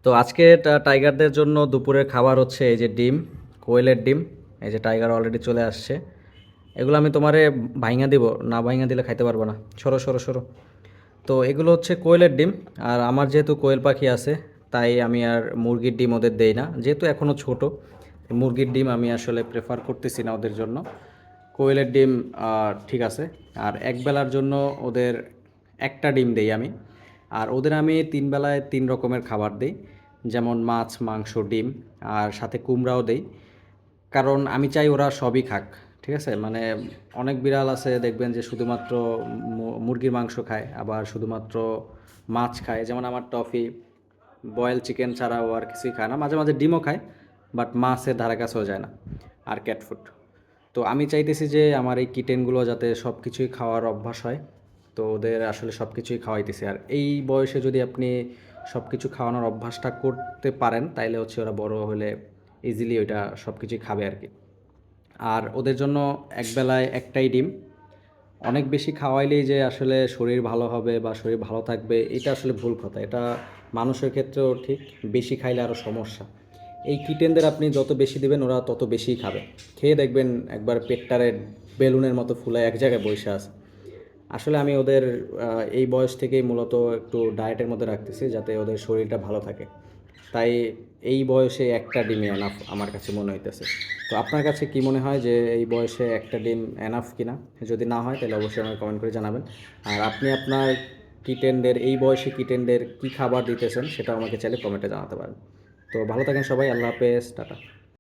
তো আজকে টাইগারদের জন্য দুপুরের খাবার হচ্ছে এই যে ডিম, কোয়েলের ডিম। এই যে টাইগার অলরেডি চলে আসছে। এগুলো আমি তোমারে ভাইঙা দিব, না ভাইঙা দিলে খাইতে পারবো না। সরো সরো সরো। তো এগুলো হচ্ছে কোয়েলের ডিম। আর আমার যেহেতু কোয়েল পাখি আছে, তাই আমি আর মুরগির ডিম ওদের দেই না, যেহেতু এখনও ছোট। মুরগির ডিম আমি আসলে প্রেফার করতেছি না ওদের জন্য। কোয়েলের ডিম ঠিক আছে। আর একবেলার জন্য ওদের একটা ডিম দেই আমি। আর ওদের আমি তিন বেলায় তিন রকমের খাবার দিই, যেমন মাছ, মাংস, ডিম, আর সাথে কুমড়াও দেই। কারণ আমি চাই ওরা সবই খাক। ঠিক আছে, মানে অনেক বিড়াল আছে দেখবেন যে শুধুমাত্র মুরগির মাংস খায়, আবার শুধুমাত্র মাছ খায়, যেমন আমার টফি বয়েল চিকেন ছাড়া ও আর কিছুই খায় না। মাঝে মাঝে ডিমও খায়, বাট মাছের ধারে কাছেও যায় না। আর ক্যাট ফুড। তো আমি চাইতেছি যে আমার এই কিটেনগুলো যাতে সব কিছুই খাওয়ার অভ্যাস হয়। তো ওদের আসলে সব কিছুই খাওয়াইতেছি। আর এই বয়সে যদি আপনি সব কিছু খাওয়ানোর অভ্যাসটা করতে পারেন, তাইলে হচ্ছে ওরা বড় হলে ইজিলি ওইটা সব কিছুই খাবে আর কি। আর ওদের জন্য একবেলায় একটাই ডিম। অনেক বেশি খাওয়াইলেই যে আসলে শরীর ভালো হবে বা শরীর ভালো থাকবে, এটা আসলে ভুল কথা। এটা মানুষের ক্ষেত্রেও ঠিক, বেশি খাইলে আরও সমস্যা। এই কিটেনদের আপনি যত বেশি দিবেন ওরা তত বেশিই খাবে। খেয়ে দেখবেন একবার পেটটারে বেলুনের মতো ফুলে এক জায়গায় বসে আছে। আসলে আমি ওদের এই বয়স থেকেই মূলত একটু ডায়েটের মধ্যে রাখতেছি, যাতে ওদের শরীরটা ভালো থাকে। তাই এই বয়সে একটা ডিমই এনাফ আমার কাছে মনে হইতেছে। তো আপনার কাছে কি মনে হয় যে এই বয়সে একটা ডিম এনাফ কিনা? যদি না হয় তাহলে অবশ্যই আমাকে কমেন্ট করে জানাবেন। আর আপনি আপনার কিটেনদের, এই বয়সে কিটেনদের কী খাবার দিতেছেন সেটাও আমাকে চাইলে কমেন্টে জানাতে পারেন। তো ভালো থাকেন সবাই, আল্লাহ হাফেজ, টাটা।